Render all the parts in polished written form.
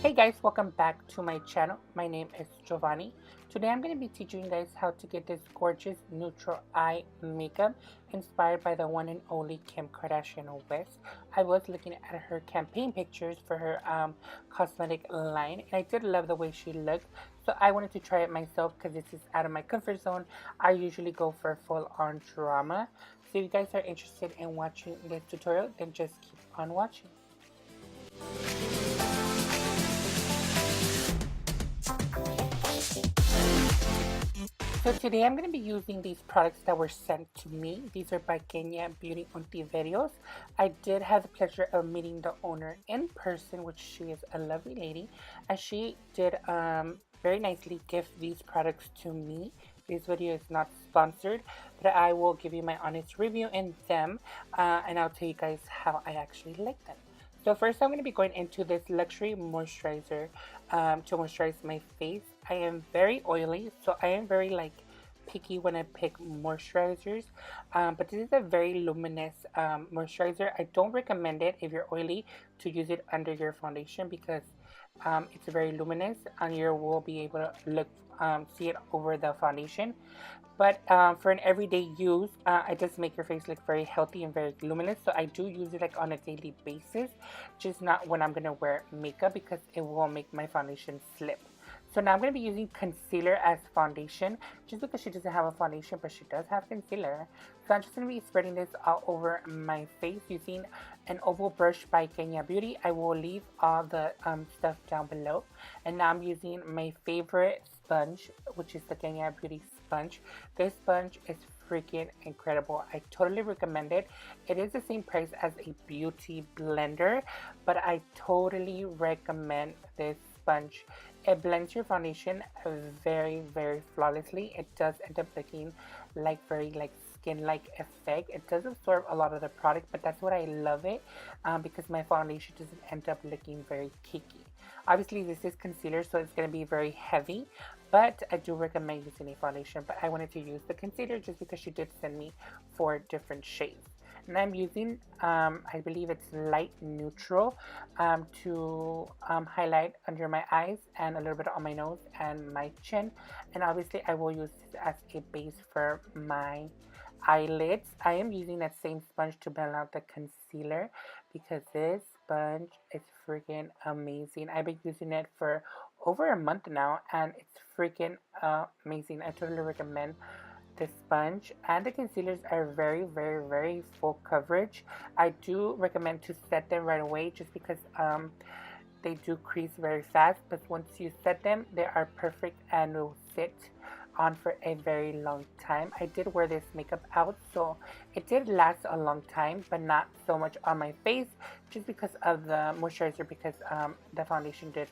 Hey guys, welcome back to my channel. My name is Jovany. Today I'm going to be teaching you guys how to get this gorgeous neutral eye makeup inspired by the one and only Kim Kardashian West. I was looking at her campaign pictures for her cosmetic line, and I did love the way she looked. So I wanted to try it myself because this is out of my comfort zone. I usually go for full-on drama. So if you guys are interested in watching this tutorial, then just keep on watching. So today I'm going to be using these products that were sent to me. These are by Kenia Beauty Untitled. I did have the pleasure of meeting the owner in person, which she is a lovely lady, and she did very nicely gift these products to me. This video is not sponsored, but I will give you my honest review in them, and I'll tell you guys how I actually like them. So first I'm going to be going into this luxury moisturizer to moisturize my face. I am very oily, so I am very picky when I pick moisturizers, but this is a very luminous moisturizer. I don't recommend it if you're oily to use it under your foundation because it's very luminous and you will be able to see it over the foundation. But for an everyday use, it does make your face look very healthy and very luminous. So I do use it like on a daily basis, just not when I'm gonna wear makeup because it will make my foundation slip. So now I'm going to be using concealer as foundation, just because she doesn't have a foundation, but she does have concealer. So I'm just going to be spreading this all over my face using an oval brush by Kenia Beauty. I will leave all the stuff down below. And now I'm using my favorite sponge, which is the Kenia Beauty sponge. This sponge is freaking incredible. I totally recommend it. It is the same price as a beauty blender, but I totally recommend this sponge. It blends your foundation very flawlessly. It does end up looking like very skin-like effect. It does absorb a lot of the product, but that's what I love it because my foundation doesn't end up looking very cakey. Obviously this is concealer, so it's going to be very heavy, but I do recommend using a foundation. But I wanted to use the concealer just because she did send me 4 different shades. And I'm using, I believe it's light neutral to highlight under my eyes and a little bit on my nose and my chin. And obviously I will use this as a base for my eyelids. I am using that same sponge to blend out the concealer because this sponge is freaking amazing. I've been using it for over a month now and it's freaking amazing. I totally recommend the sponge, and the concealers are very full coverage. I do recommend to set them right away just because they do crease very fast, but once you set them they are perfect and will sit on for a very long time. I did wear this makeup out, so it did last a long time, but not so much on my face just because of the moisturizer, because the foundation did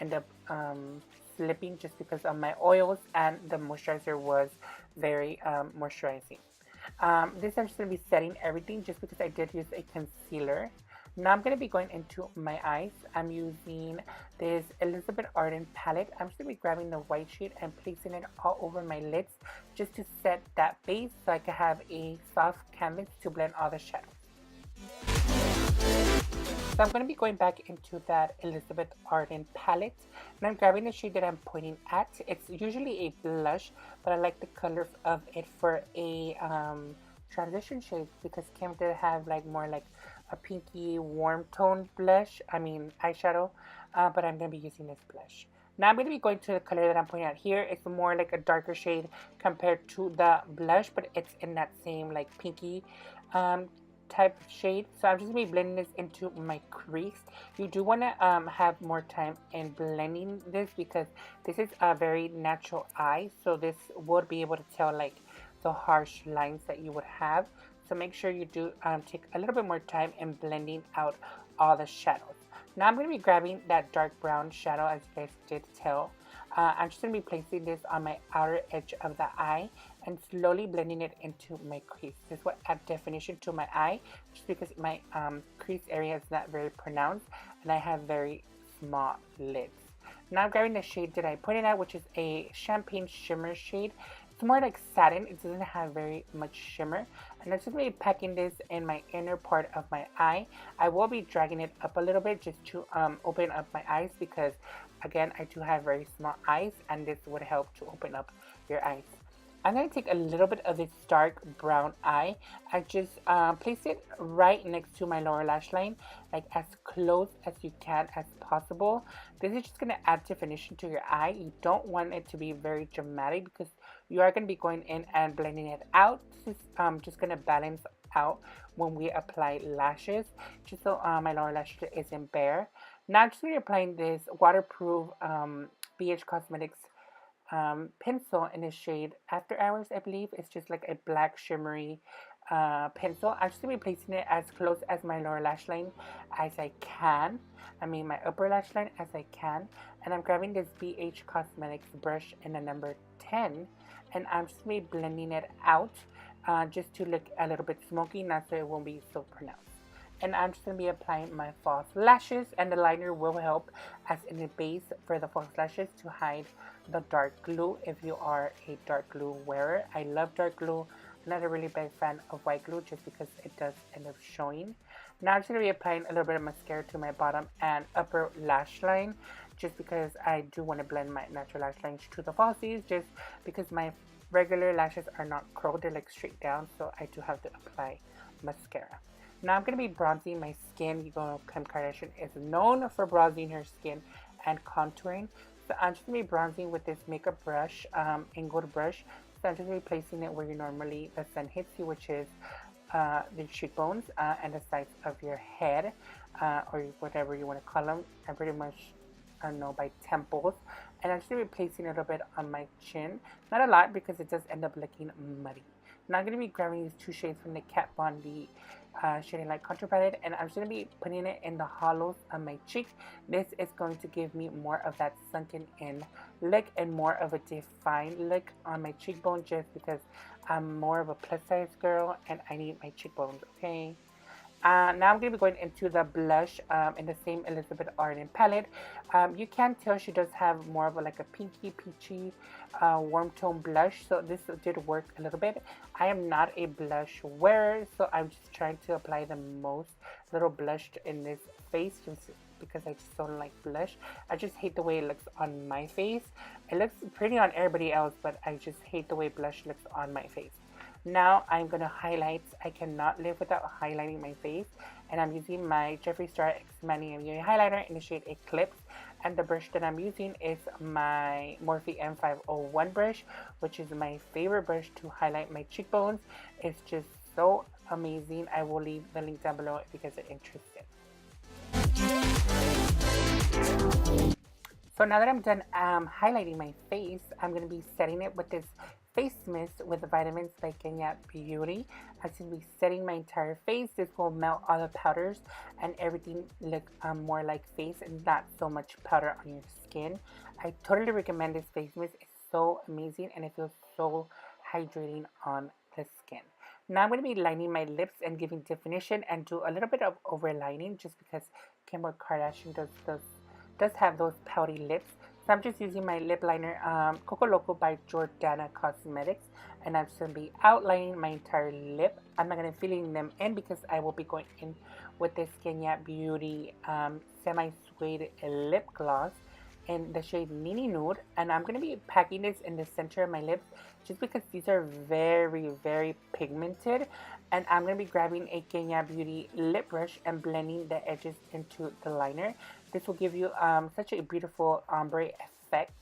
end up slipping just because of my oils, and the moisturizer was very moisturizing. This I'm just going to be setting everything just because I did use a concealer. Now I'm going to be going into my eyes. I'm using this Elizabeth Arden palette. I'm just going to be grabbing the white shade and placing it all over my lids just to set that base so I can have a soft canvas to blend all the shadows. So I'm going to be going back into that Elizabeth Arden palette, and I'm grabbing the shade that I'm pointing at. It's usually a blush, but I like the color of it for a transition shade because Kim did have more like a pinky warm tone blush, eyeshadow, but I'm going to be using this blush. Now I'm going to be going to the color that I'm pointing out here. It's more like a darker shade compared to the blush, but it's in that same pinky type of shade. So I'm just going to be blending this into my crease. You do want to have more time in blending this because this is a very natural eye, so this would be able to tell the harsh lines that you would have. So make sure you do take a little bit more time in blending out all the shadows. Now I'm going to be grabbing that dark brown shadow, as you guys did tell. I'm just going to be placing this on my outer edge of the eye and slowly blending it into my crease. This will add definition to my eye just because my crease area is not very pronounced and I have very small lids. Now I'm grabbing the shade that I pointed out, which is a champagne shimmer shade. it's more like satin. It doesn't have very much shimmer. And I'm just going to be packing this in my inner part of my eye. I will be dragging it up a little bit just to open up my eyes because, again, I do have very small eyes, and this would help to open up your eyes. I'm going to take a little bit of this dark brown eye. I just place it right next to my lower lash line, like as close as you can as possible. This is just going to add definition to your eye. You don't want it to be very dramatic because you are going to be going in and blending it out. This is just going to balance out when we apply lashes, just so my lower lash isn't bare. Now I'm just going to be applying this waterproof Beige Cosmetics pencil in the shade After Hours, I believe. It's just like a black shimmery pencil. I'm just going to be placing it as close as my lower lash line as I can. I mean my upper lash line as I can. And I'm grabbing this BH Cosmetics brush in the number 10. And I'm just going to be blending it out just to look a little bit smoky, not so it won't be so pronounced. And I'm just going to be applying my false lashes, and the liner will help as in the base for the false lashes to hide the dark glue if you are a dark glue wearer. I love dark glue. I'm not a really big fan of white glue just because it does end up showing. Now I'm just going to be applying a little bit of mascara to my bottom and upper lash line just because I do want to blend my natural lash lines to the falsies, just because my regular lashes are not curled, they're like straight down, so I do have to apply mascara. Now I'm going to be bronzing my skin. You know, Kim Kardashian is known for bronzing her skin and contouring. So I'm just going to be bronzing with this makeup brush, angled brush. So I'm just going to be placing it where you normally the sun hits you, which is the cheekbones and the sides of your head, or whatever you want to call them. I pretty much know by temples. And I'm just going to be placing a little bit on my chin. Not a lot because it does end up looking muddy. Now I'm going to be grabbing these two shades from the Kat Von D Shading Light Contour Palette, and I'm just going to be putting it in the hollows of my cheek. This is going to give me more of that sunken in look and more of a defined look on my cheekbone, just because I'm more of a plus size girl and I need my cheekbones, okay? Now I'm going to be going into the blush in the same Elizabeth Arden palette. You can tell she does have more of like a pinky, peachy, warm tone blush. So this did work a little bit. I am not a blush wearer, so I'm just trying to apply the most little blush in this face just because I just don't like blush. I just hate the way it looks on my face. It looks pretty on everybody else, but I just hate the way blush looks on my face. Now I'm going to highlight. I cannot live without highlighting my face. And I'm using my Jeffree Star X Manny highlighter in the shade Eclipse. And the brush that I'm using is my Morphe M501 brush, which is my favorite brush to highlight my cheekbones. It's just so amazing. I will leave the link down below if you guys are interested. So now that I'm done highlighting my face, I'm going to be setting it with this face mist with the Vitamins by Kenia Beauty. I'm going to be setting my entire face. This will melt all the powders and everything look more like face and not so much powder on your skin. I totally recommend this face mist. It's so amazing and it feels so hydrating on the skin. Now I'm going to be lining my lips and giving definition and do a little bit of overlining just because Kim Kardashian does have those pouty lips. So I'm just using my lip liner, Coco Loco by Jordana Cosmetics, and I'm just going to be outlining my entire lip. I'm not going to be filling them in because I will be going in with this Kenia Beauty semi-suede lip gloss in the shade Nini Nude, and I'm going to be packing this in the center of my lips just because these are very, very pigmented. And I'm going to be grabbing a Kenia Beauty lip brush and blending the edges into the liner. This will give you such a beautiful ombre effect.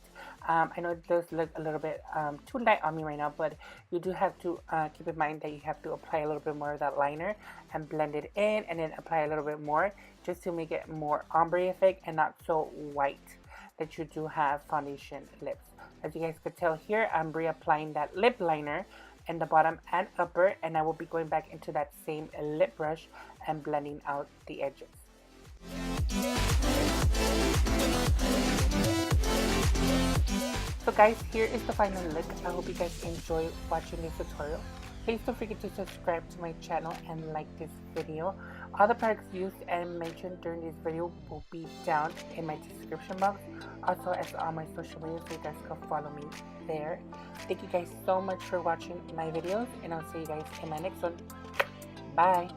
I know it does look a little bit too light on me right now, but you do have to keep in mind that you have to apply a little bit more of that liner and blend it in, and then apply a little bit more just to make it more ombre effect and not so white that you do have foundation lips. As you guys could tell here, I'm reapplying that lip liner in the bottom and upper, and I will be going back into that same lip brush and blending out the edges. So guys, here is the final look. I hope you guys enjoy watching this tutorial. Please don't forget to subscribe to my channel and like this video. All the products used and mentioned during this video will be down in my description box, also as all my social media, so you guys can follow me there. Thank you guys so much for watching my videos, and I'll see you guys in my next one. Bye!